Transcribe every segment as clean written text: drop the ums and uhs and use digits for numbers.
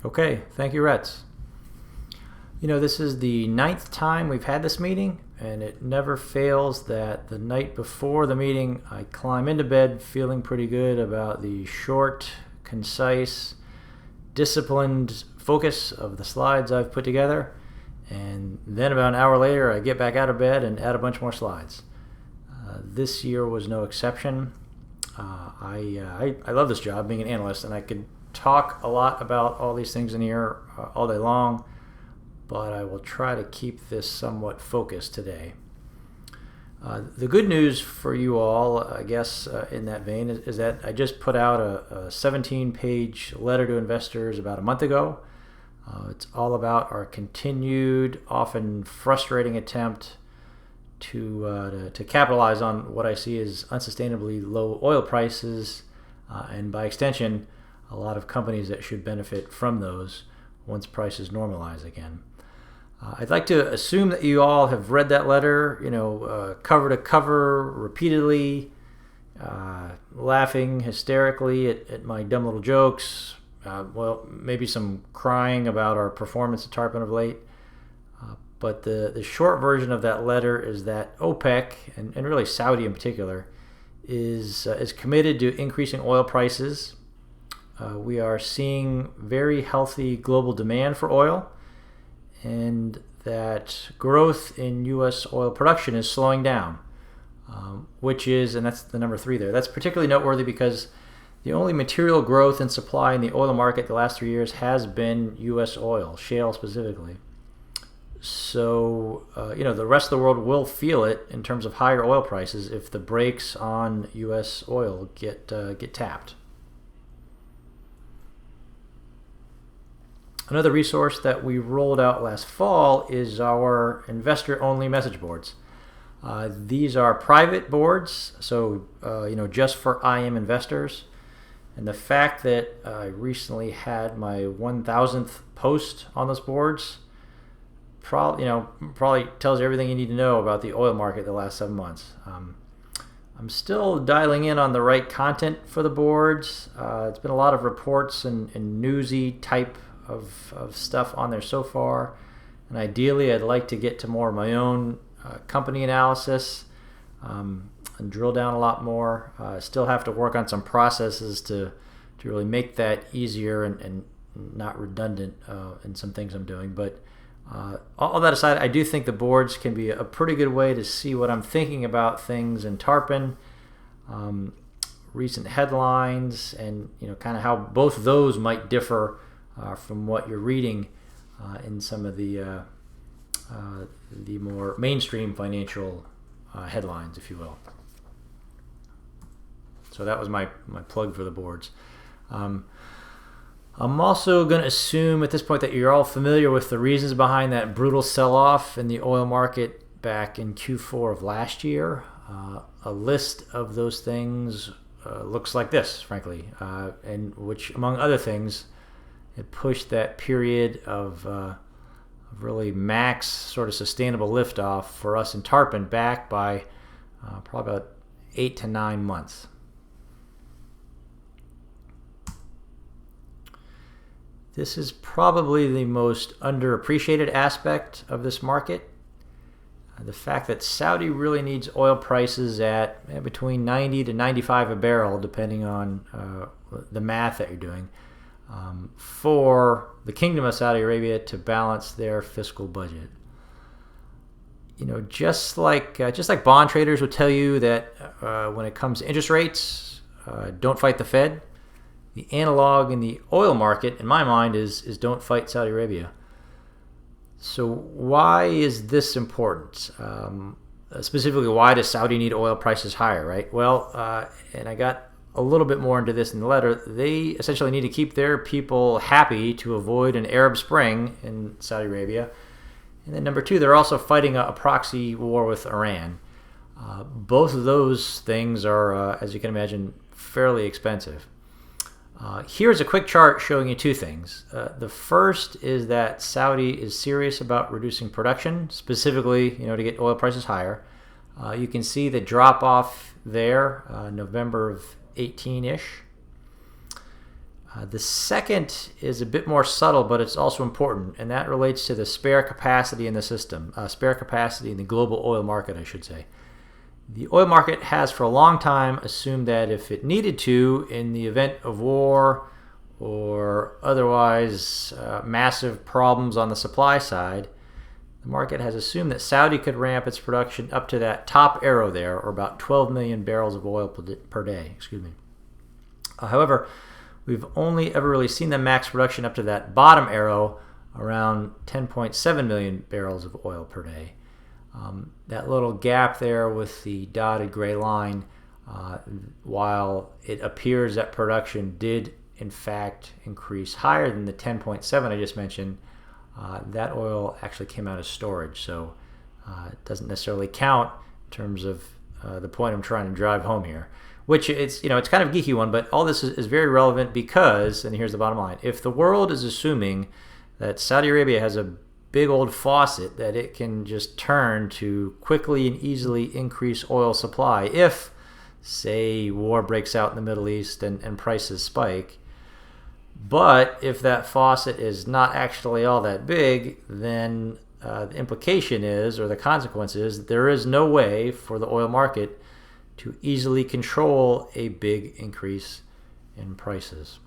Okay, thank you, Rets. This is the 9th time we've had this meeting, and it never fails that the night before the meeting, I climb into bed feeling pretty good about the short, concise, disciplined focus of the slides I've put together, and then about an hour later, I get back out of bed and add a bunch more slides. This year was no exception. I love this job, being an analyst, and I could talk a lot about all these things in here all day long, but I will try to keep this somewhat focused today. The good news for you all, I guess, in that vein, is that I just put out a 17-page letter to investors about a month ago. It's all about our continued, often frustrating attempt to capitalize on what I see as unsustainably low oil prices, and by extension, a lot of companies that should benefit from those once prices normalize again. I'd like to assume that you all have read that letter, cover to cover, repeatedly, laughing hysterically at my dumb little jokes, maybe some crying about our performance at Tarpon of late. But the short version of that letter is that OPEC, and really Saudi in particular, is committed to increasing oil prices. We are seeing very healthy global demand for oil, and that growth in U.S. oil production is slowing down, which is, and that's the number 3 there, that's particularly noteworthy because the only material growth in supply in the oil market the last 3 years has been U.S. oil, shale specifically. So, the rest of the world will feel it in terms of higher oil prices if the brakes on U.S. oil get tapped. Another resource that we rolled out last fall is our investor-only message boards. These are private boards, so just for IIM investors. And the fact that I recently had my 1,000th post on those boards probably tells you everything you need to know about the oil market the last 7 months. I'm still dialing in on the right content for the boards. It's been a lot of reports and newsy type of stuff on there so far, and ideally I'd like to get to more of my own company analysis and drill down a lot more. Still have to work on some processes to really make that easier and not redundant in some things I'm doing, but all that aside, I do think the boards can be a pretty good way to see what I'm thinking about things in Tarpon, recent headlines, and kind of how both of those might differ from what you're reading in some of the more mainstream financial headlines, if you will. So that was my plug for the boards. I'm also going to assume at this point that you're all familiar with the reasons behind that brutal sell-off in the oil market back in Q4 of last year. A list of those things looks like this, frankly, and which, among other things, it pushed that period of really max sort of sustainable liftoff for us in Tarpon back by probably about 8 to 9 months. This is probably the most underappreciated aspect of this market. The fact that Saudi really needs oil prices at between 90 to 95 a barrel, depending on the math that you're doing, for the Kingdom of Saudi Arabia to balance their fiscal budget. Just like bond traders would tell you that when it comes to interest rates, don't fight the Fed. The analog in the oil market, in my mind, is don't fight Saudi Arabia. So why is this important? Specifically, why does Saudi need oil prices higher, right? Well, and I got a little bit more into this in the letter. They essentially need to keep their people happy to avoid an Arab Spring in Saudi Arabia. And then number 2, they're also fighting a proxy war with Iran. Both of those things are, as you can imagine, fairly expensive. Here's a quick chart showing you 2 things. The first is that Saudi is serious about reducing production, specifically, to get oil prices higher. You can see the drop off there, November of 18-ish. The second is a bit more subtle, but it's also important, and that relates to the spare capacity in the system, spare capacity in the global oil market, I should say. The oil market has for a long time assumed that if it needed to, in the event of war or otherwise massive problems on the supply side, the market has assumed that Saudi could ramp its production up to that top arrow there, or about 12 million barrels of oil per day. However, we've only ever really seen the max production up to that bottom arrow, around 10.7 million barrels of oil per day. That little gap there with the dotted gray line, while it appears that production did in fact increase higher than the 10.7 I just mentioned, that oil actually came out of storage, so it doesn't necessarily count in terms of the point I'm trying to drive home here. Which it's kind of a geeky one, but all this is very relevant because, and here's the bottom line, if the world is assuming that Saudi Arabia has a big old faucet that it can just turn to quickly and easily increase oil supply if, say, war breaks out in the Middle East and prices spike, but if that faucet is not actually all that big, then the implication is, or the consequence is, that there is no way for the oil market to easily control a big increase in prices.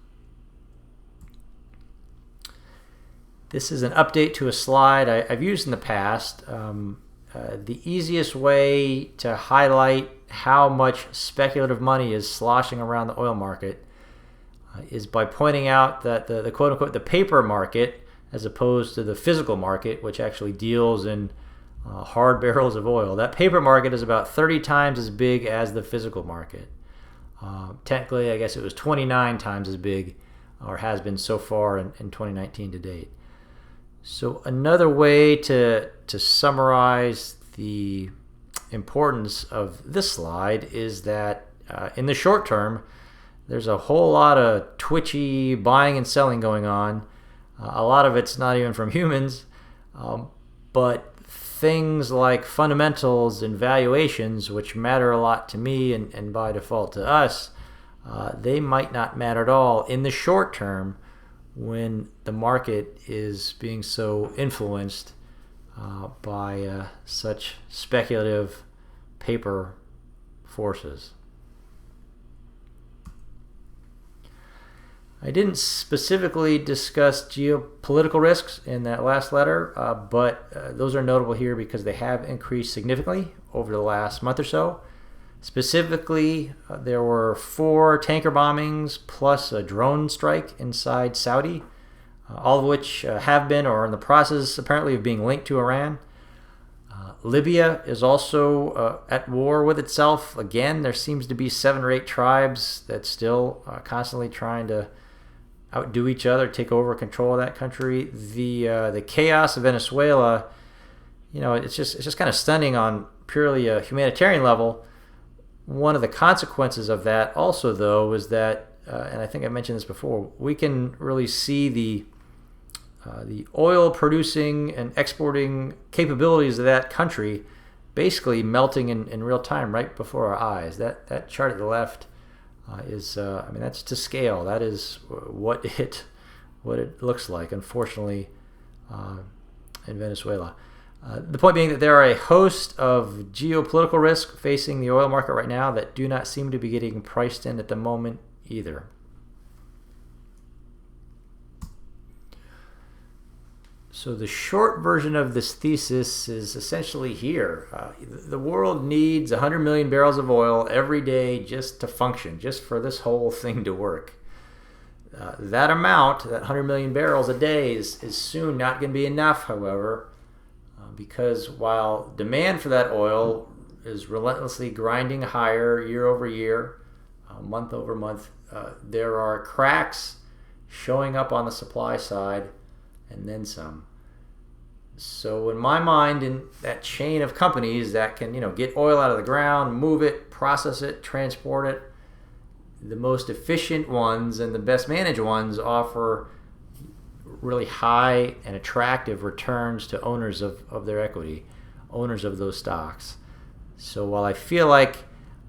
This is an update to a slide I've used in the past. The easiest way to highlight how much speculative money is sloshing around the oil market is by pointing out that the quote-unquote the paper market, as opposed to the physical market, which actually deals in hard barrels of oil, that paper market is about 30 times as big as the physical market. Technically, I guess it was 29 times as big, or has been so far in 2019 to date. So another way to summarize the importance of this slide is that in the short term, there's a whole lot of twitchy buying and selling going on. A lot of it's not even from humans, but things like fundamentals and valuations, which matter a lot to me and by default to us, they might not matter at all in the short term when the market is being so influenced by such speculative paper forces. I didn't specifically discuss geopolitical risks in that last letter, but those are notable here because they have increased significantly over the last month or so. Specifically, there were 4 tanker bombings plus a drone strike inside Saudi, all of which have been or are in the process apparently of being linked to Iran. Libya is also at war with itself. Again, there seems to be 7 or 8 tribes that still constantly trying to outdo each other, take over control of that country. The chaos of Venezuela, it's just kind of stunning on purely a humanitarian level. One of the consequences of that also, though, is that, and I think I mentioned this before, we can really see the oil producing and exporting capabilities of that country basically melting in real time right before our eyes. That chart at the left is, that's to scale. That is what it looks like, unfortunately, in Venezuela. The point being that there are a host of geopolitical risks facing the oil market right now that do not seem to be getting priced in at the moment either. So the short version of this thesis is essentially here. The world needs 100 million barrels of oil every day just to function, just for this whole thing to work. That amount, that 100 million barrels a day, is soon not going to be enough, however, because while demand for that oil is relentlessly grinding higher year over year, month over month, there are cracks showing up on the supply side and then some. So in my mind, in that chain of companies that can, get oil out of the ground, move it, process it, transport it, the most efficient ones and the best managed ones offer really high and attractive returns to owners of their equity, owners of those stocks. So while I feel like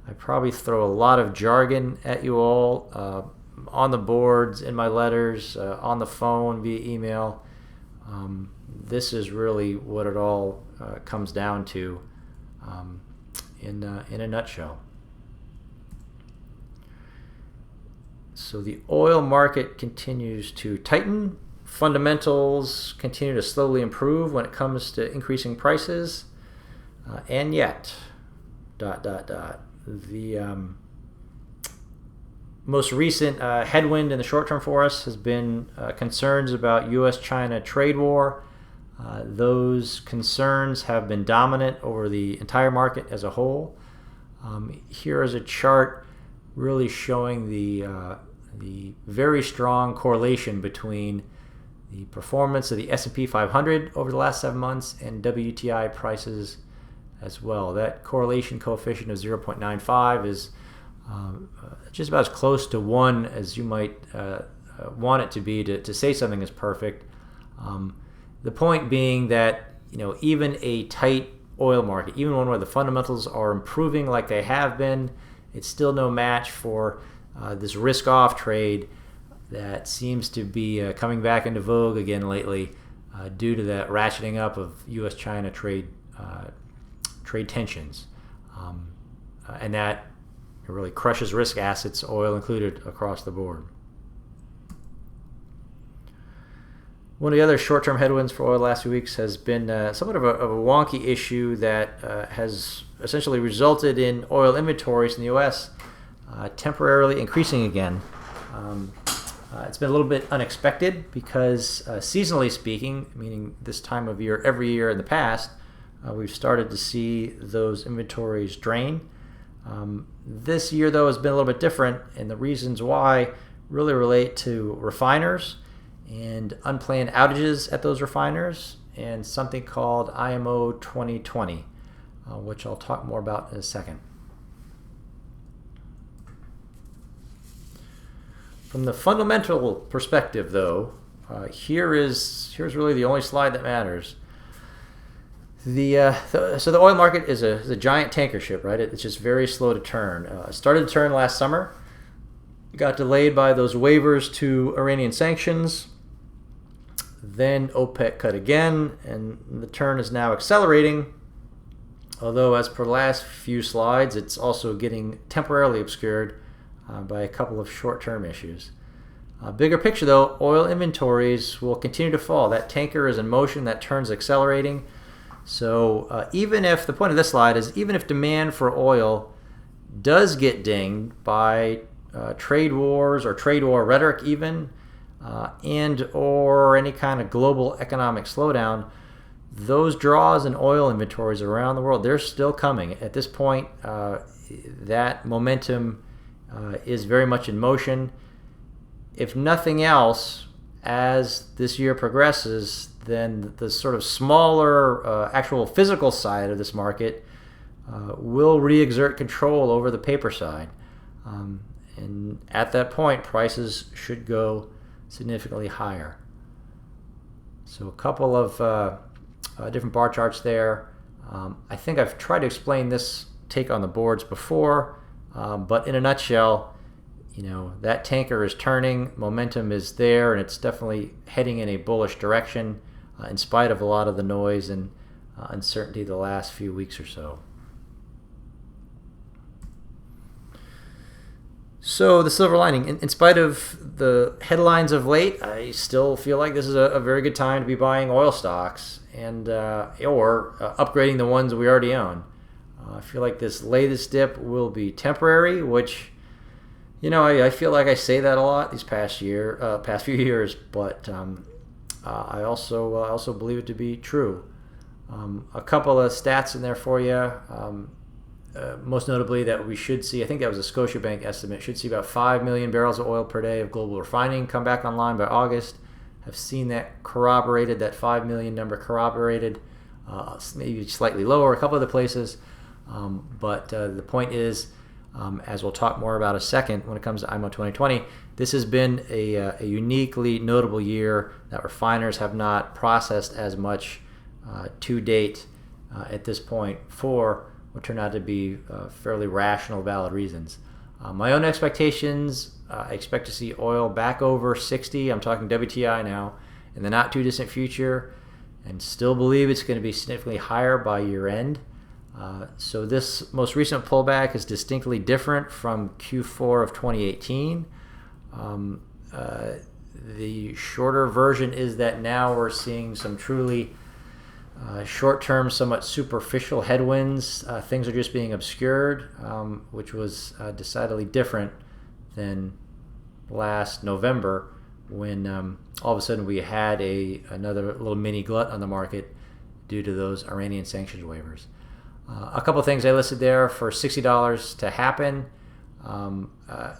I probably throw a lot of jargon at you all, on the boards, in my letters, on the phone, via email. This is really what it all comes down to in a nutshell. So the oil market continues to tighten. Fundamentals continue to slowly improve when it comes to increasing prices. And yet, the most recent headwind in the short term for us has been concerns about U.S.-China trade war. Those concerns have been dominant over the entire market as a whole. Here is a chart really showing the very strong correlation between the performance of the S&P 500 over the last 7 months and WTI prices as well. That correlation coefficient of 0.95 is just about as close to 1 as you might want it to be to say something is perfect. The point being that even a tight oil market, even one where the fundamentals are improving like they have been, it's still no match for this risk-off trade that seems to be coming back into vogue again lately due to that ratcheting up of U.S.-China trade tensions, and that really crushes risk assets, oil included, across the board. One of the other short-term headwinds for oil the last few weeks has been somewhat of a wonky issue that has essentially resulted in oil inventories in the U.S. Temporarily increasing again. It's been a little bit unexpected because seasonally speaking, meaning this time of year every year in the past, we've started to see those inventories drain. This year, though, has been a little bit different, and the reasons why really relate to refiners and unplanned outages at those refiners and something called IMO 2020, which I'll talk more about in a second. From the fundamental perspective, though, here's really the only slide that matters. So the oil market is a giant tanker ship, right? It's just very slow to turn. It started to turn last summer. It got delayed by those waivers to Iranian sanctions. Then OPEC cut again, and the turn is now accelerating. Although, as per the last few slides, it's also getting temporarily obscured by a couple of short-term issues. Bigger picture, though, oil inventories will continue to fall. That tanker is in motion, that turn's accelerating. So even if, the point of this slide is, even if demand for oil does get dinged by trade wars or trade war rhetoric even, and or any kind of global economic slowdown, those draws in oil inventories around the world, they're still coming. At this point, that momentum is very much in motion. If nothing else, as this year progresses, then the sort of smaller actual physical side of this market will re-exert control over the paper side. And at that point, prices should go significantly higher. So a couple of different bar charts there. I think I've tried to explain this take on the boards before, but in a nutshell, that tanker is turning, momentum is there, and it's definitely heading in a bullish direction in spite of a lot of the noise and uncertainty the last few weeks or so. So the silver lining, in spite of the headlines of late, I still feel like this is a very good time to be buying oil stocks and or upgrading the ones we already own. I feel like this latest dip will be temporary, which I feel like I say that a lot these past few years, but I also believe it to be true. A couple of stats in there for you. Most notably that we should see, I think that was a Scotiabank estimate, should see about 5 million barrels of oil per day of global refining come back online by August. I've seen that corroborated, that 5 million number corroborated, maybe slightly lower a couple of the places. But the point is, as we'll talk more about in a second when it comes to IMO 2020, this has been a uniquely notable year that refiners have not processed as much to date at this point for what turned out to be fairly rational, valid reasons. My own expectations I expect to see oil back over 60. I'm talking WTI now in the not too distant future, and still believe it's going to be significantly higher by year end. So this most recent pullback is distinctly different from Q4 of 2018. The shorter version is that now we're seeing some truly short-term, somewhat superficial headwinds. Things are just being obscured, which was decidedly different than last November, when all of a sudden we had another little mini glut on the market due to those Iranian sanctions waivers. A couple of things I listed there for $60 to happen.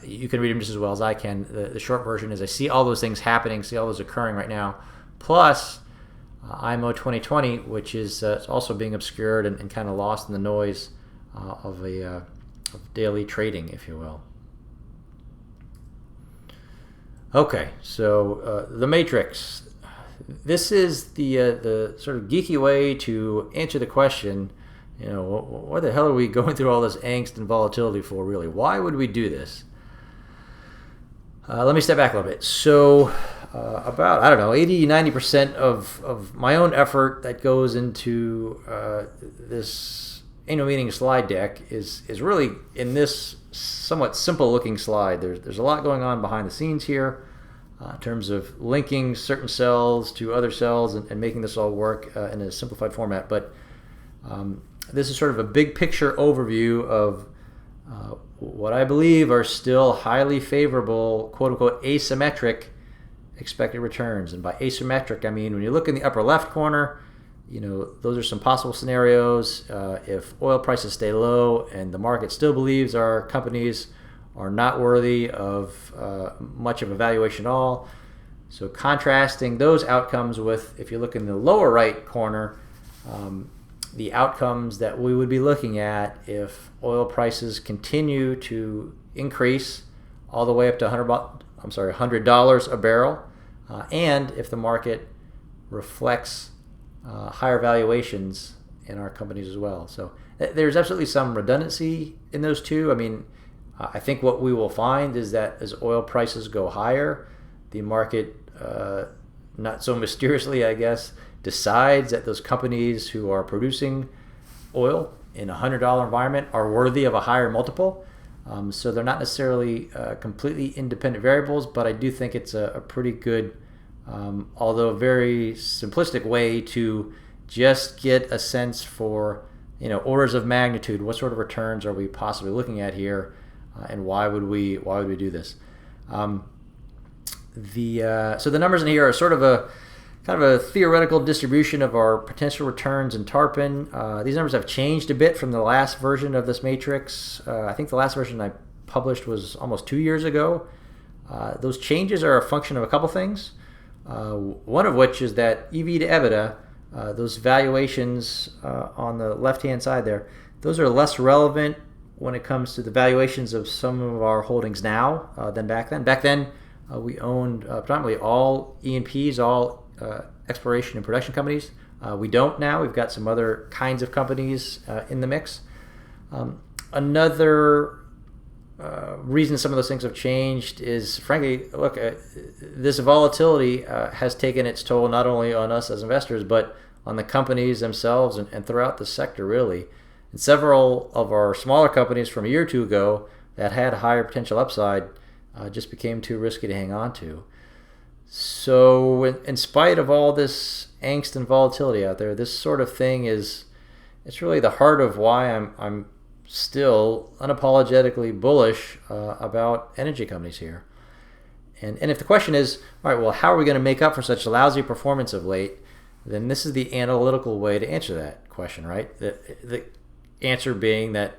You can read them just as well as I can. The short version is I see all those things happening, see all those occurring right now, plus IMO 2020, which is also being obscured and kind of lost in the noise of daily trading, if you will. Okay, so the matrix. This is the sort of geeky way to answer the question, what the hell are we going through all this angst and volatility for, really? Why would we do this? Let me step back a little bit. So about, 80-90% of my own effort that goes into this annual meeting slide deck is really in this somewhat simple looking slide. There's a lot going on behind the scenes here in terms of linking certain cells to other cells and making this all work in a simplified format. But this is sort of a big picture overview of what I believe are still highly favorable, quote-unquote, asymmetric expected returns. And by asymmetric, I mean when you look in the upper left corner, those are some possible scenarios. If oil prices stay low and the market still believes our companies are not worthy of much of a valuation at all. So contrasting those outcomes with, if you look in the lower right corner, the outcomes that we would be looking at if oil prices continue to increase all the way up to $100 a barrel, and if the market reflects higher valuations in our companies as well. So there's absolutely some redundancy in those two. I mean, I think what we will find is that as oil prices go higher, the market, not so mysteriously, I guess, decides that those companies who are producing oil in a $100 environment are worthy of a higher multiple. So they're not necessarily completely independent variables, but I do think it's a pretty good, although very simplistic way to just get a sense for, orders of magnitude. What sort of returns are we possibly looking at here, and why would we do this? So the numbers in here are sort of a kind of a theoretical distribution of our potential returns in Tarpon. These numbers have changed a bit from the last version of this matrix. I think the last version I published was almost 2 years ago. Those changes are a function of a couple things. One of which is that EV to EBITDA, those valuations on the left-hand side there, those are less relevant when it comes to the valuations of some of our holdings now than back then. Back then, we owned predominantly all E&Ps, all exploration and production companies. We don't now. We've got some other kinds of companies in the mix. Another reason some of those things have changed is, frankly, look, this volatility has taken its toll not only on us as investors, but on the companies themselves and throughout the sector, really. And several of our smaller companies from a year or two ago that had higher potential upside just became too risky to hang on to. So in spite of all this angst and volatility out there, this sort of thing it's really the heart of why I'm still unapologetically bullish about energy companies here. And if the question is, all right, well, how are we going to make up for such lousy performance of late? Then this is the analytical way to answer that question, right? The answer being that,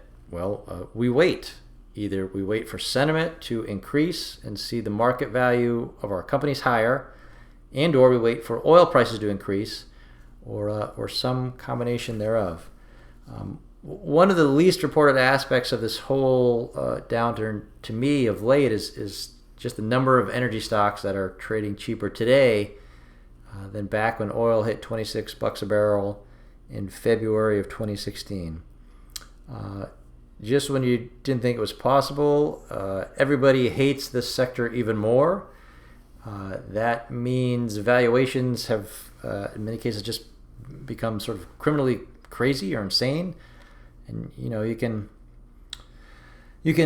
we wait. Either we wait for sentiment to increase and see the market value of our companies higher, and or we wait for oil prices to increase, or some combination thereof. One of the least reported aspects of this whole downturn to me of late is just the number of energy stocks that are trading cheaper today than back when oil hit $26 a barrel in February of 2016. just when you didn't think it was possible, everybody hates this sector even more. That means valuations have, in many cases, just become sort of criminally crazy or insane. And you can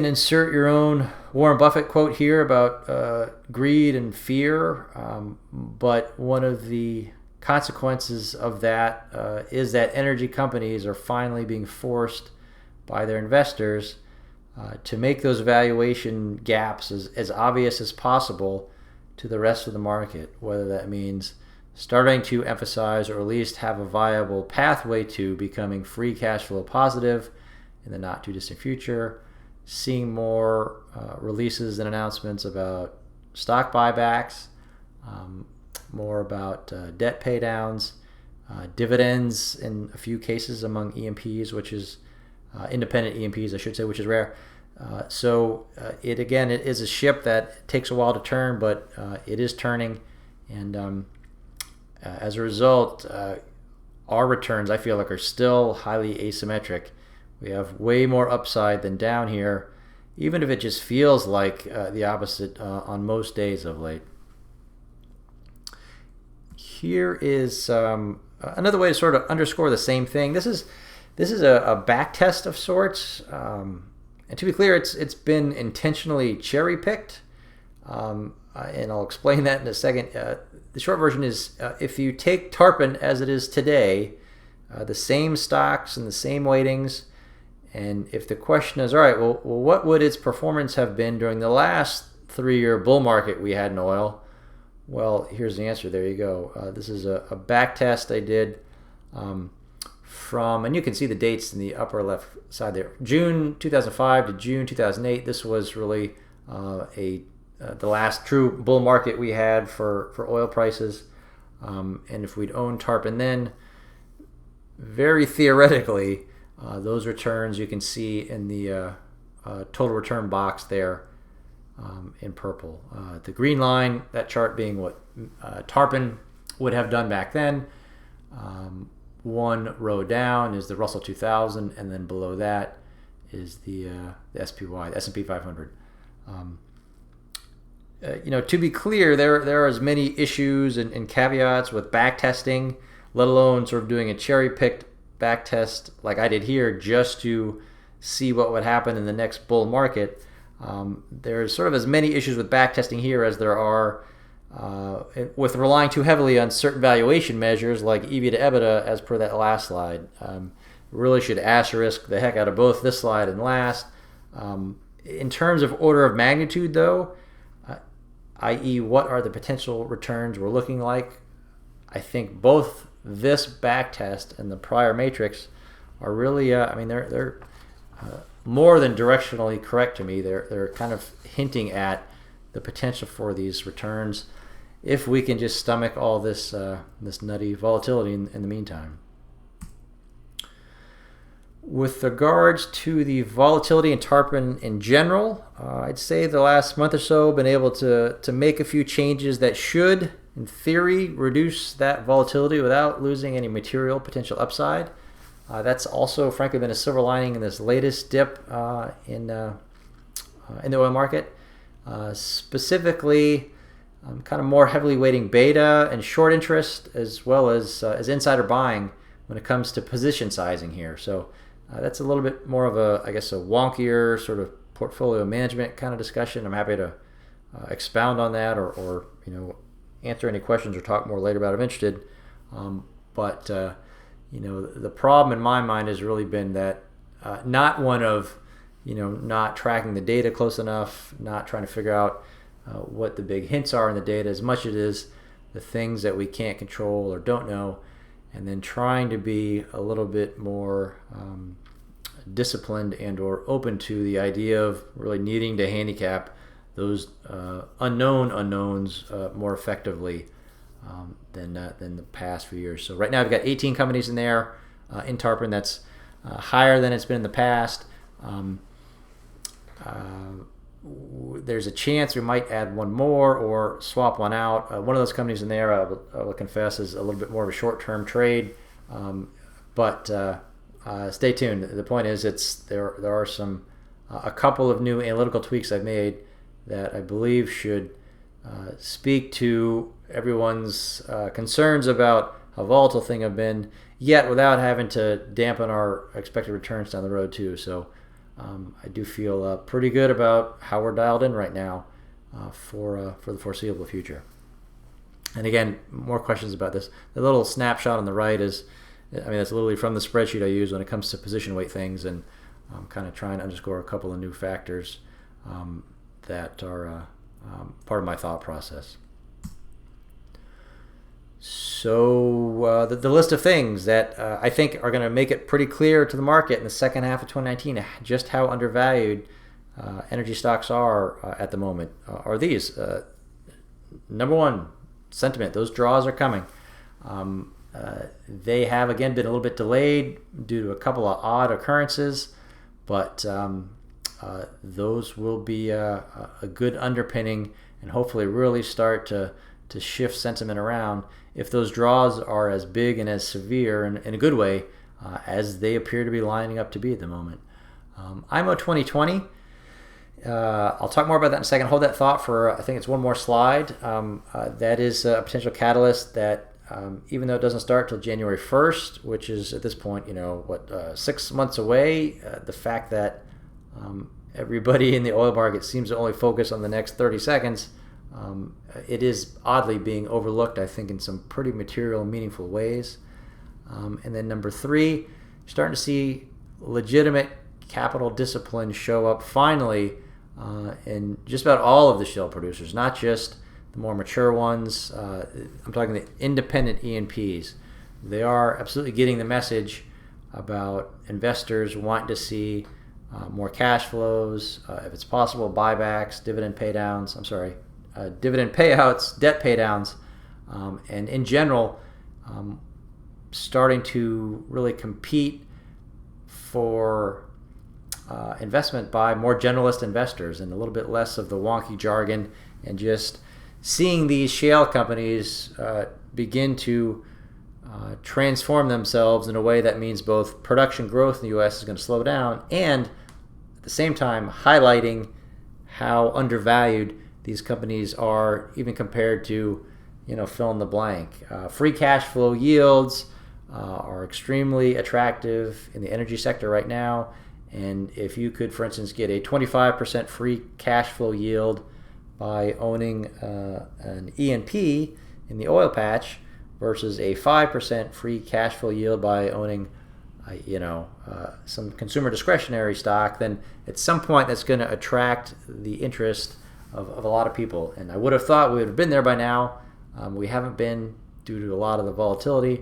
insert your own Warren Buffett quote here about greed and fear, but one of the consequences of that is that energy companies are finally being forced by their investors to make those valuation gaps as obvious as possible to the rest of the market, whether that means starting to emphasize or at least have a viable pathway to becoming free cash flow positive in the not too distant future, seeing more releases and announcements about stock buybacks, more about debt paydowns, dividends in a few cases among E&Ps, which is independent E&Ps, I should say, which is rare. So it is a ship that takes a while to turn, but it is turning, and as a result, our returns, I feel like, are still highly asymmetric. We have way more upside than down here, even if it just feels like the opposite on most days of late. Here is another way to sort of underscore the same thing. This is a back test of sorts, and to be clear, it's been intentionally cherry picked, and I'll explain that in a second. The short version is if you take Tarpon as it is today, the same stocks and the same weightings, and if the question is, all right, well, what would its performance have been during the last 3-year bull market we had in oil? Well, here's the answer. There you go. This is a back test I did from, and you can see the dates in the upper left side there, June 2005 to June 2008. This was really the last true bull market we had for oil prices. And if we'd owned Tarpon then, very theoretically, those returns you can see in the total return box there in purple. The green line, that chart being what Tarpon would have done back then. One row down is the Russell 2000, and then below that is the SPY, the S&P 500. To be clear, there are as many issues and caveats with back testing, let alone sort of doing a cherry-picked back test like I did here just to see what would happen in the next bull market. There's sort of as many issues with back testing here as there are with relying too heavily on certain valuation measures like EV to EBITDA as per that last slide. Really should asterisk the heck out of both this slide and last. In terms of order of magnitude, though, i.e. what are the potential returns we're looking like, I think both this back test and the prior matrix are really, they're more than directionally correct to me. They're kind of hinting at the potential for these returns if we can just stomach all this nutty volatility in the meantime. With regards to the volatility in Tarpon in general, I'd say the last month or so been able to make a few changes that should, in theory, reduce that volatility without losing any material potential upside. That's also, frankly, been a silver lining in this latest dip in the oil market. Specifically, kind of more heavily weighting beta and short interest, as well as insider buying when it comes to position sizing here. So that's a little bit more of a wonkier sort of portfolio management kind of discussion. I'm happy to expound on that or answer any questions or talk more later about it if I'm interested. But the problem in my mind has really been that not one of not tracking the data close enough, not trying to figure out what the big hints are in the data as much as it is the things that we can't control or don't know, and then trying to be a little bit more disciplined and or open to the idea of really needing to handicap those unknown unknowns more effectively than the past few years. So right now I've got 18 companies in there in Tarpon. That's higher than it's been in the past. There's a chance we might add one more or swap one out. One of those companies in there, I will confess, is a little bit more of a short-term trade, but stay tuned. The point is, there are some a couple of new analytical tweaks I've made that I believe should speak to everyone's concerns about how volatile things have been, yet without having to dampen our expected returns down the road too. So I do feel pretty good about how we're dialed in right now for the foreseeable future. And again, more questions about this. The little snapshot on the right is, that's literally from the spreadsheet I use when it comes to position weight things, and I'm kind of trying to underscore a couple of new factors that are part of my thought process. So the list of things that I think are going to make it pretty clear to the market in the second half of 2019 just how undervalued energy stocks are at the moment are these. Number one, sentiment. Those draws are coming. They have, again, been a little bit delayed due to a couple of odd occurrences, but those will be a good underpinning and hopefully really start to shift sentiment around if those draws are as big and as severe in a good way as they appear to be lining up to be at the moment. IMO 2020, I'll talk more about that in a second. Hold that thought for, I think it's one more slide. That is a potential catalyst that, even though it doesn't start till January 1st, which is at this point, 6 months away, the fact that everybody in the oil market seems to only focus on the next 30 seconds, it is oddly being overlooked, I think, in some pretty material, meaningful ways. And then number three, you're starting to see legitimate capital discipline show up finally in just about all of the shale producers, not just the more mature ones. I'm talking the independent E&Ps. They are absolutely getting the message about investors wanting to see more cash flows, if it's possible, buybacks, dividend payouts, debt paydowns, and in general, starting to really compete for investment by more generalist investors and a little bit less of the wonky jargon, and just seeing these shale companies begin to transform themselves in a way that means both production growth in the U.S. is going to slow down, and at the same time highlighting how undervalued these companies are, even compared to, fill in the blank. Free cash flow yields are extremely attractive in the energy sector right now. And if you could, for instance, get a 25% free cash flow yield by owning an E&P in the oil patch versus a 5% free cash flow yield by owning some consumer discretionary stock, then at some point that's going to attract the interest of a lot of people. And I would have thought we would have been there by now. We haven't been due to a lot of the volatility,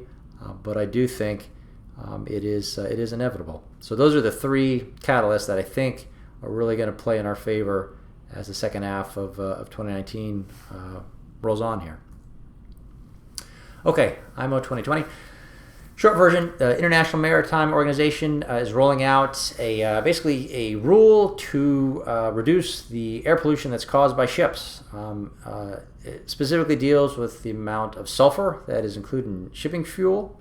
but I do think it is inevitable. So those are the three catalysts that I think are really going to play in our favor as the second half of 2019 rolls on here. Okay, IMO 2020. Short version, the International Maritime Organization is rolling out basically a rule to reduce the air pollution that's caused by ships. It specifically deals with the amount of sulfur that is included in shipping fuel.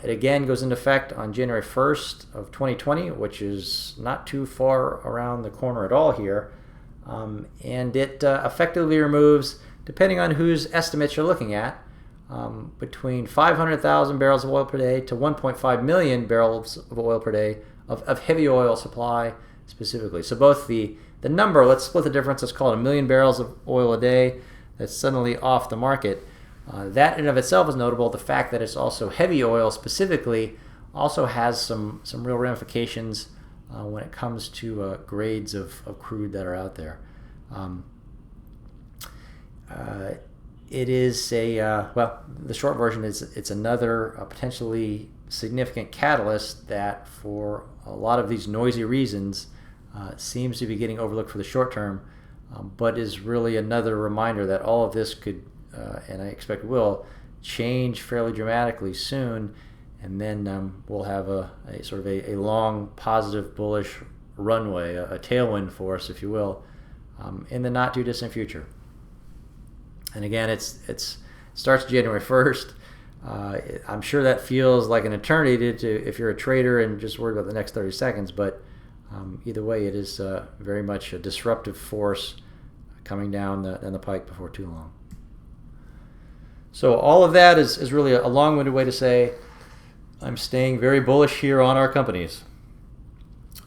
It again goes into effect on January 1st of 2020, which is not too far around the corner at all here. And it effectively removes, depending on whose estimates you're looking at, between 500,000 barrels of oil per day to 1.5 million barrels of oil per day of heavy oil supply specifically. So both the number, let's split the difference, let's call it 1 million barrels of oil a day that's suddenly off the market. That in and of itself is notable. The fact that it's also heavy oil specifically also has some real ramifications when it comes to grades of crude that are out there. It is the short version is it's another potentially significant catalyst that, for a lot of these noisy reasons, seems to be getting overlooked for the short term, but is really another reminder that all of this could, and I expect will, change fairly dramatically soon, and then we'll have a sort of a long, positive, bullish runway, a tailwind for us, if you will, in the not too distant future. And again, it starts January 1st. I'm sure that feels like an eternity if you're a trader and just worried about the next 30 seconds, but either way, it is very much a disruptive force coming down the pike before too long. So all of that is really a long-winded way to say I'm staying very bullish here on our companies.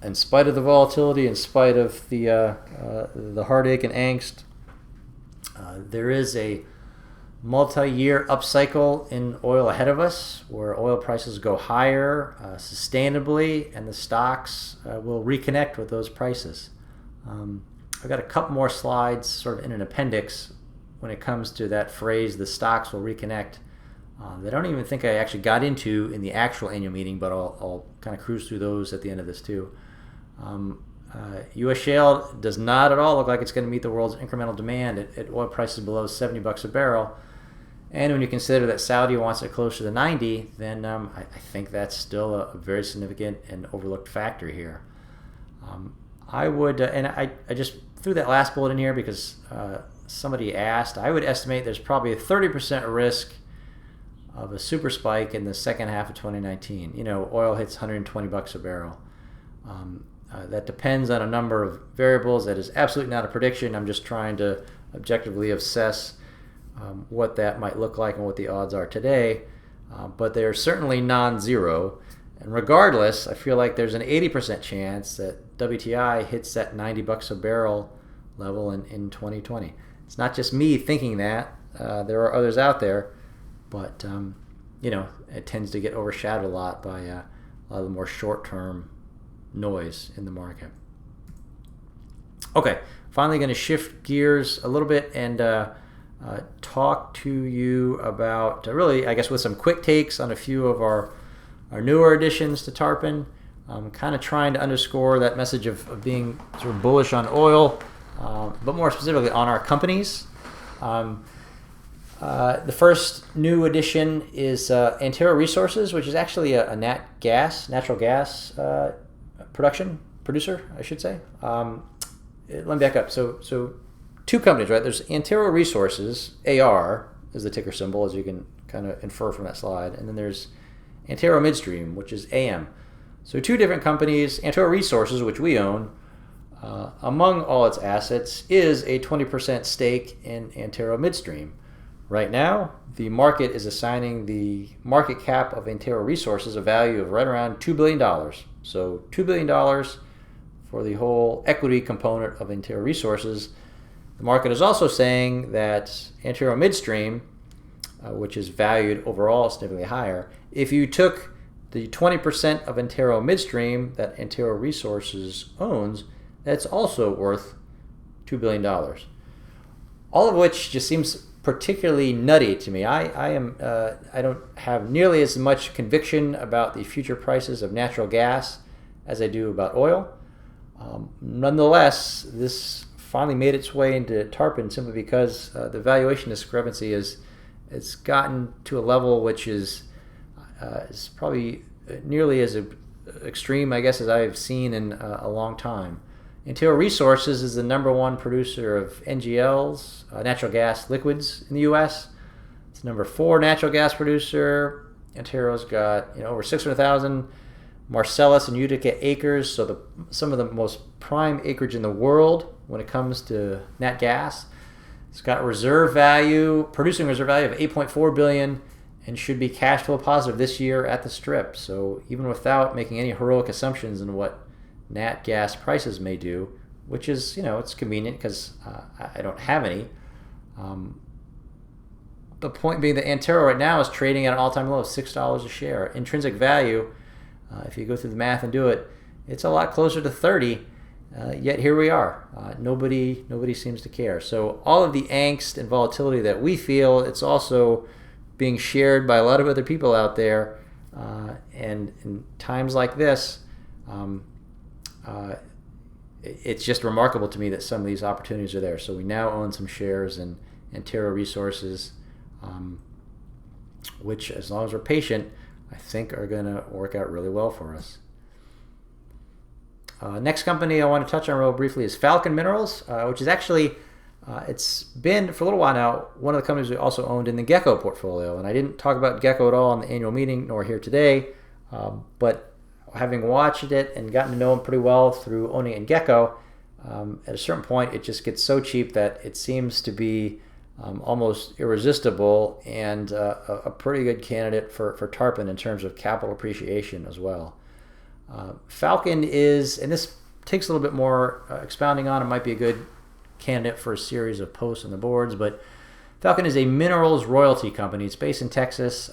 In spite of the volatility, in spite of the heartache and angst, there is a multi-year upcycle in oil ahead of us, where oil prices go higher sustainably, and the stocks will reconnect with those prices. I've got a couple more slides sort of in an appendix when it comes to that phrase, the stocks will reconnect. I don't even think I actually got into in the actual annual meeting, but I'll kind of cruise through those at the end of this too. U.S. shale does not at all look like it's going to meet the world's incremental demand at oil prices below $70 a barrel. And when you consider that Saudi wants it closer to 90, then I think that's still a very significant and overlooked factor here. I would, and I just threw that last bullet in here because somebody asked, I would estimate there's probably a 30% risk of a super spike in the second half of 2019. Oil hits $120 a barrel. That depends on a number of variables. That is absolutely not a prediction. I'm just trying to objectively assess what that might look like and what the odds are today. But they're certainly non-zero. And regardless, I feel like there's an 80% chance that WTI hits that $90 a barrel level in 2020. It's not just me thinking that. There are others out there. But, it tends to get overshadowed a lot by a lot of the more short-term noise in the market. Okay, finally going to shift gears a little bit and talk to you about, really, I guess, with some quick takes on a few of our newer additions to Tarpon. Kind of trying to underscore that message of being sort of bullish on oil, but more specifically on our companies. The first new addition is Antero Resources, which is actually a natural gas producer, I should say. Let me back up. So two companies, right? There's Antero Resources, AR is the ticker symbol, as you can kind of infer from that slide. And then there's Antero Midstream, which is AM. So two different companies. Antero Resources, which we own, among all its assets, is a 20% stake in Antero Midstream. Right now, the market is assigning the market cap of Antero Resources a value of right around $2 billion. So $2 billion for the whole equity component of Antero Resources. The market is also saying that Antero Midstream, which is valued overall significantly higher, if you took the 20% of Antero Midstream that Antero Resources owns, that's also worth $2 billion. All of which just seems particularly nutty to me. I don't have nearly as much conviction about the future prices of natural gas as I do about oil. Nonetheless, this finally made its way into Tarpon simply because the valuation discrepancy it's gotten to a level which is probably nearly as extreme, I guess, as I've seen in a long time. Antero Resources is the number one producer of NGLs, natural gas liquids in the U.S. It's the number 4 natural gas producer. Antero's got over 600,000 Marcellus and Utica acres, so some of the most prime acreage in the world when it comes to nat gas. It's got producing reserve value of $8.4 billion, and should be cash flow positive this year at the strip. So even without making any heroic assumptions in what nat gas prices may do, which is, it's convenient because I don't have any. The point being that Antero right now is trading at an all-time low of $6 a share. Intrinsic value, if you go through the math and do it, it's a lot closer to 30. Yet here we are. Nobody seems to care. So all of the angst and volatility that we feel, it's also being shared by a lot of other people out there. And in times like this, it's just remarkable to me that some of these opportunities are there. So we now own some shares in Antero Resources, which, as long as we're patient, I think are going to work out really well for us. Next company I want to touch on real briefly is Falcon Minerals, which is actually It's been, for a little while now, one of the companies we also owned in the Gecko portfolio. And I didn't talk about Gecko at all in the annual meeting, nor here today. But having watched it and gotten to know them pretty well through owning it in Gecko, at a certain point, it just gets so cheap that it seems to be almost irresistible, and a pretty good candidate for Tarpon in terms of capital appreciation as well. Falcon is, and this takes a little bit more expounding on, it might be a good candidate for a series of posts on the boards, but Falcon is a minerals royalty company. It's based in Texas.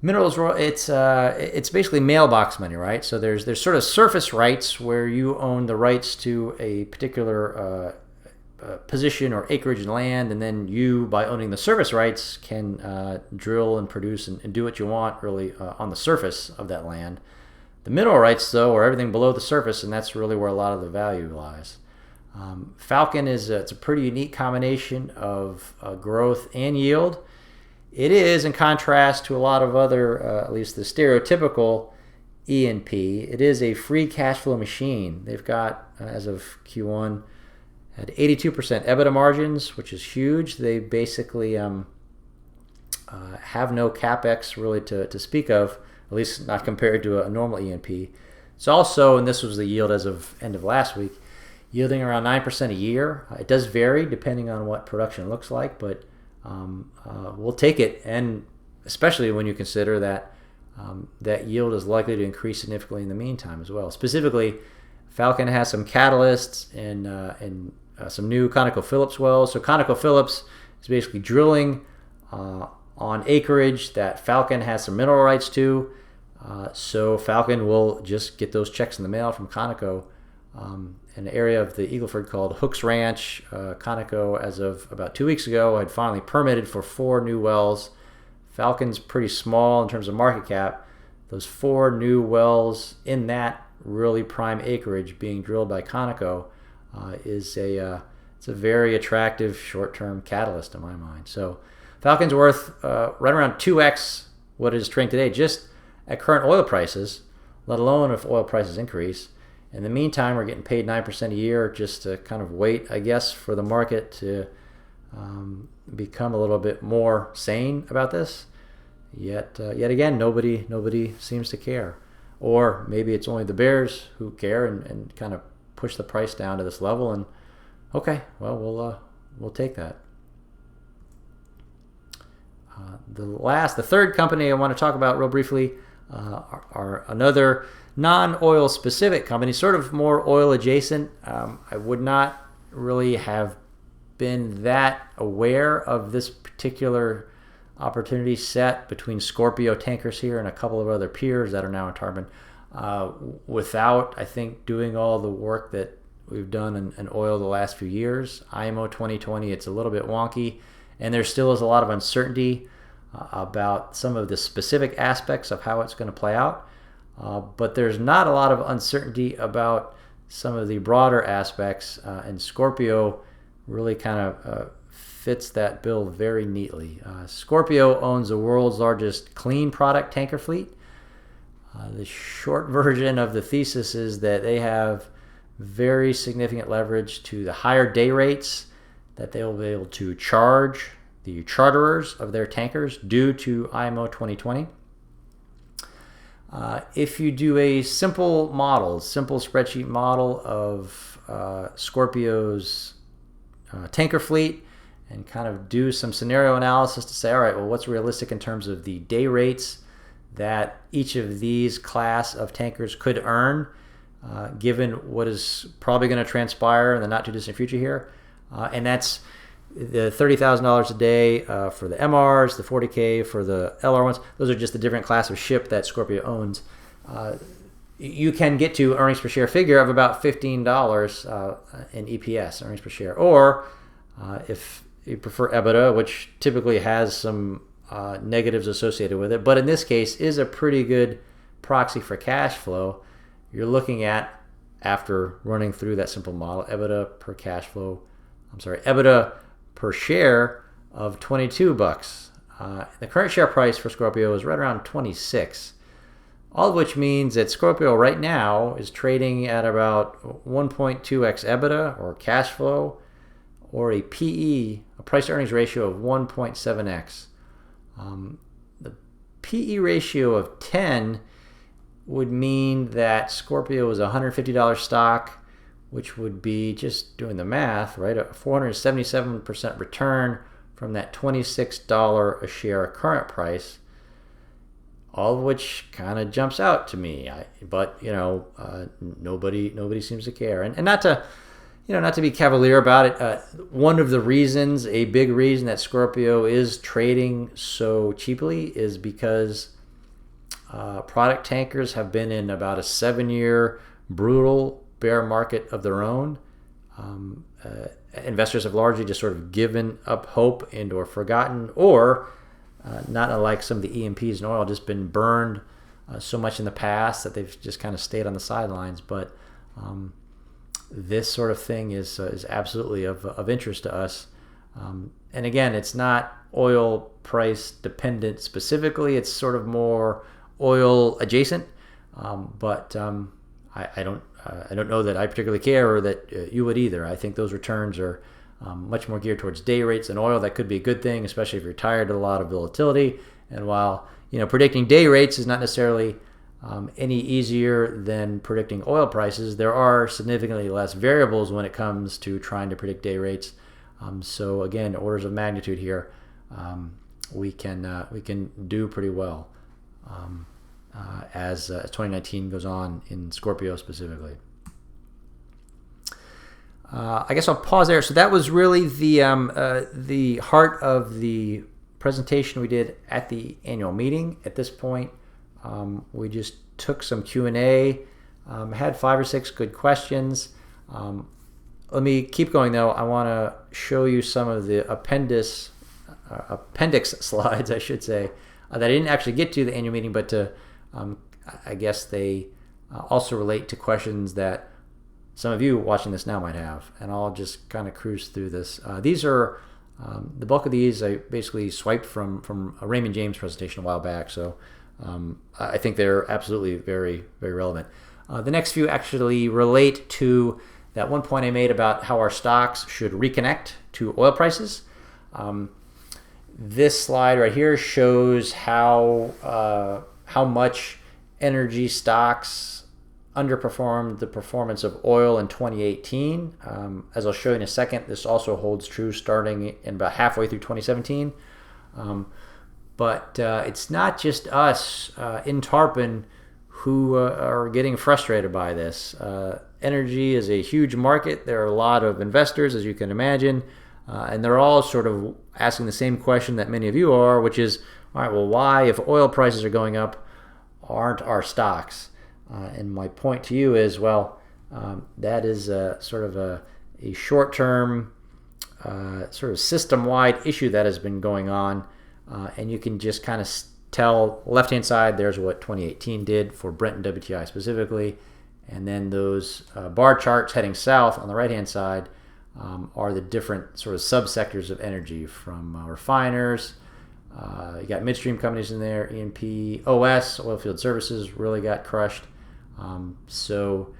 It's basically mailbox money, right? So there's sort of surface rights where you own the rights to a particular position or acreage in land, and then you, by owning the surface rights, can drill and produce and do what you want really on the surface of that land. The mineral rights, though, are everything below the surface, and that's really where a lot of the value lies. Falcon it's a pretty unique combination of growth and yield. It is, in contrast to a lot of other, at least the stereotypical E&P, it is a free cash flow machine. They've got, as of Q1, had 82% EBITDA margins, which is huge. They basically have no CapEx really to speak of, at least not compared to a normal E&P. It's also, and this was the yield as of end of last week, yielding around 9% a year. It does vary depending on what production looks like, but we'll take it, and especially when you consider that that yield is likely to increase significantly in the meantime as well. Specifically, Falcon has some catalysts and some new ConocoPhillips wells. So ConocoPhillips is basically drilling on acreage that Falcon has some mineral rights to. So Falcon will just get those checks in the mail from Conoco. An area of the Eagle Ford called Hooks Ranch. Conoco, as of about 2 weeks ago, had finally permitted for 4 new wells. Falcon's pretty small in terms of market cap. Those 4 new wells in that really prime acreage being drilled by Conoco it's a very attractive short-term catalyst in my mind. So Falcon's worth right around 2x what it is trading today, just at current oil prices, let alone if oil prices increase. In the meantime, we're getting paid 9% a year just to kind of wait, I guess, for the market to become a little bit more sane about this. Yet again, nobody seems to care. Or maybe it's only the bears who care and kind of push the price down to this level. And okay, well, we'll take that. The third company I want to talk about real briefly are another non-oil specific company, sort of more oil adjacent. I would not really have been that aware of this particular opportunity set between Scorpio Tankers here and a couple of other peers that are now in Tarpon without, I think, doing all the work that we've done in oil the last few years. IMO 2020, it's a little bit wonky, and there still is a lot of uncertainty about some of the specific aspects of how it's going to play out. But there's not a lot of uncertainty about some of the broader aspects, and Scorpio really kind of fits that bill very neatly. Scorpio owns the world's largest clean product tanker fleet. The short version of the thesis is that they have very significant leverage to the higher day rates that they will be able to charge the charterers of their tankers due to IMO 2020. If you do a simple spreadsheet model of Scorpio's tanker fleet and kind of do some scenario analysis to say, all right, well, what's realistic in terms of the day rates that each of these class of tankers could earn, given what is probably going to transpire in the not too distant future here. And that's the $30,000 a day for the MRs, the $40K for the LR1s. Those are just the different class of ship that Scorpio owns. You can get to earnings per share figure of about $15 in EPS, earnings per share. Or if you prefer EBITDA, which typically has some negatives associated with it, but in this case is a pretty good proxy for cash flow, you're looking at, after running through that simple model, EBITDA per share of $22. The current share price for Scorpio is right around 26, all of which means that Scorpio right now is trading at about 1.2x EBITDA or cash flow or a PE, a price to earnings ratio of 1.7x. The PE ratio of 10 would mean that Scorpio is a $150 stock, which would be, just doing the math, right, a 477% return from that $26 a share current price, all of which kind of jumps out to me. But nobody seems to care, and not to be cavalier about it. One of the reasons, a big reason that Scorpio is trading so cheaply is because product tankers have been in about a 7-year brutal bear market of their own. Investors have largely just sort of given up hope and or forgotten, or not unlike some of the E&Ps in oil, just been burned so much in the past that they've just kind of stayed on the sidelines. But this sort of thing is absolutely of interest to us. And again, it's not oil price dependent specifically. It's sort of more oil adjacent. But I don't know that I particularly care, or that you would either. I think those returns are much more geared towards day rates than oil. That could be a good thing, especially if you're tired of a lot of volatility. And while predicting day rates is not necessarily any easier than predicting oil prices, there are significantly less variables when it comes to trying to predict day rates. So again, orders of magnitude here, we can do pretty well as 2019 goes on in Scorpio specifically. I guess I'll pause there. So that was really the heart of the presentation we did at the annual meeting. At this point, we just took some Q&A, had 5 or 6 good questions. Let me keep going though. I want to show you some of the appendix slides, I should say, that I didn't actually get to the annual meeting, but I guess they also relate to questions that some of you watching this now might have. And I'll just kind of cruise through this. These are the bulk of these I basically swiped from a Raymond James presentation a while back. So I think they're absolutely very, very relevant. The next few actually relate to that one point I made about how our stocks should reconnect to oil prices. This slide right here shows how much energy stocks underperformed the performance of oil in 2018. As I'll show you in a second, this also holds true starting in about halfway through 2017. But it's not just us in Tarpon who are getting frustrated by this. Energy is a huge market. There are a lot of investors, as you can imagine, and they're all sort of asking the same question that many of you are, which is, all right, well, why, if oil prices are going up, aren't our stocks? And my point to you is, well, that is sort of a short-term, sort of system-wide issue that has been going on. And you can just kind of tell, left-hand side, there's what 2018 did for Brent and WTI specifically. And then those bar charts heading south on the right-hand side are the different sort of subsectors of energy, from refiners. You got midstream companies in there, E&P, OS, oilfield services, really got crushed. So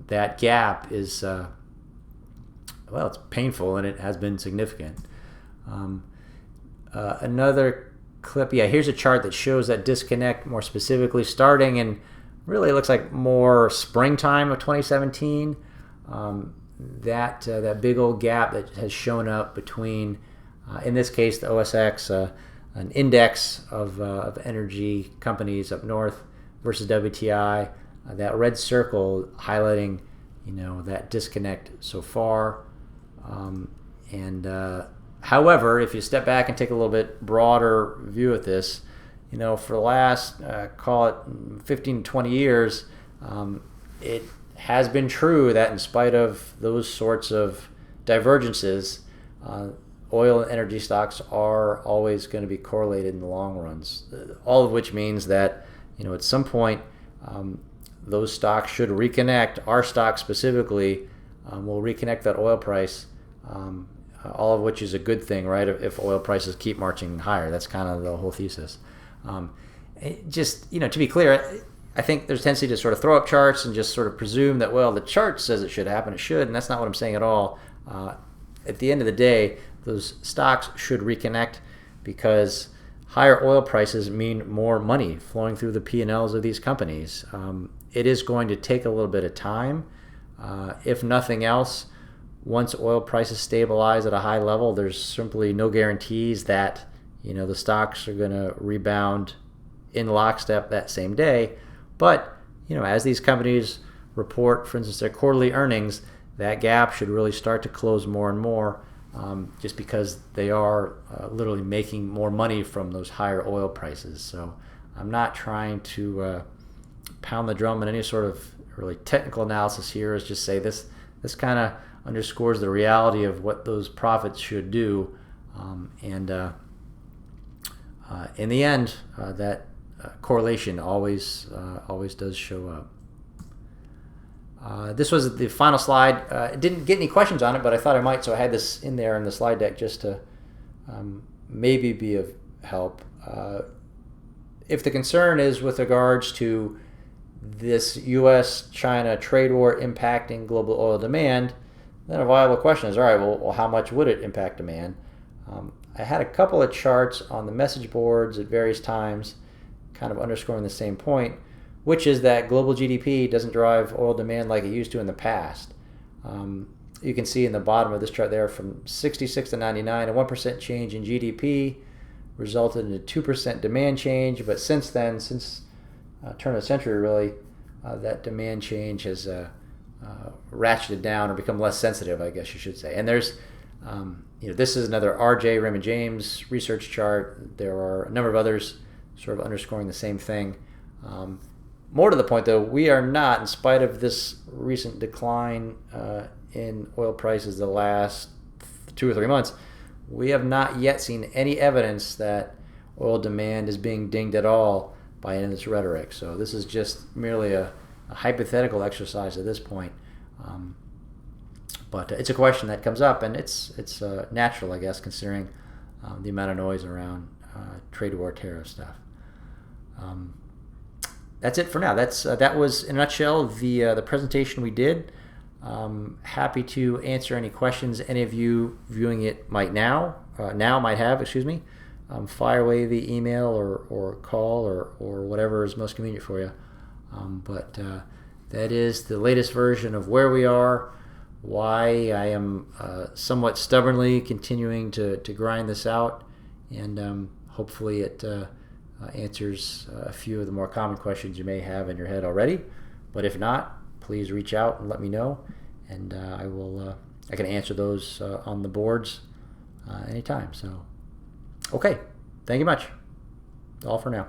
that gap is, well, it's painful, and it has been significant. Another clip, here's a chart that shows that disconnect more specifically starting in, really, it looks like more springtime of 2017. That big old gap that has shown up between, in this case, the OSX, an index of energy companies up north versus WTI. That red circle highlighting, that disconnect so far. However, if you step back and take a little bit broader view at this, for the last, call it 15 to 20 years, it has been true that in spite of those sorts of divergences, oil and energy stocks are always going to be correlated in the long runs. All of which means that, at some point, those stocks should reconnect. Our stock specifically will reconnect that oil price, all of which is a good thing, right? If oil prices keep marching higher, that's kind of the whole thesis. Just, to be clear, I think there's a tendency to sort of throw up charts and just sort of presume that, well, the chart says it should happen, it should, and that's not what I'm saying at all. at the end of the day, those stocks should reconnect because higher oil prices mean more money flowing through the P&Ls of these companies. It is going to take a little bit of time. If nothing else, once oil prices stabilize at a high level, there's simply no guarantees that the stocks are going to rebound in lockstep that same day. But as these companies report, for instance, their quarterly earnings, that gap should really start to close more and more, just because they are literally making more money from those higher oil prices. So I'm not trying to pound the drum in any sort of really technical analysis here. Is just say this kind of underscores the reality of what those profits should do, and in the end, that correlation always does show up. This was the final slide. Didn't get any questions on it, but I thought I might, so I had this in there in the slide deck just to maybe be of help. If the concern is with regards to this U.S.-China trade war impacting global oil demand, then a viable question is, all right, well how much would it impact demand? I had a couple of charts on the message boards at various times kind of underscoring the same point, which is that global GDP doesn't drive oil demand like it used to in the past. You can see in the bottom of this chart there, from 66 to 99, a 1% change in GDP resulted in a 2% demand change. But since then, since turn of the century really, that demand change has ratcheted down or become less sensitive, I guess you should say. And there's, this is another RJ Raymond James research chart. There are a number of others sort of underscoring the same thing. More to the point, though, we are not, in spite of this recent decline in oil prices the last 2 or 3 months, we have not yet seen any evidence that oil demand is being dinged at all by any of this rhetoric. So this is just merely a hypothetical exercise at this point. But it's a question that comes up, and it's natural, I guess, considering the amount of noise around trade war tariff stuff. That's it for now. That was, in a nutshell, the presentation we did. Happy to answer any questions any of you viewing it might have. Fire away via email or call or whatever is most convenient for you. But that is the latest version of where we are, why I am somewhat stubbornly continuing to grind this out, and hopefully it answers a few of the more common questions you may have in your head already. But if not, please reach out and let me know, and I can answer those on the boards anytime. So, okay, thank you much. All for now.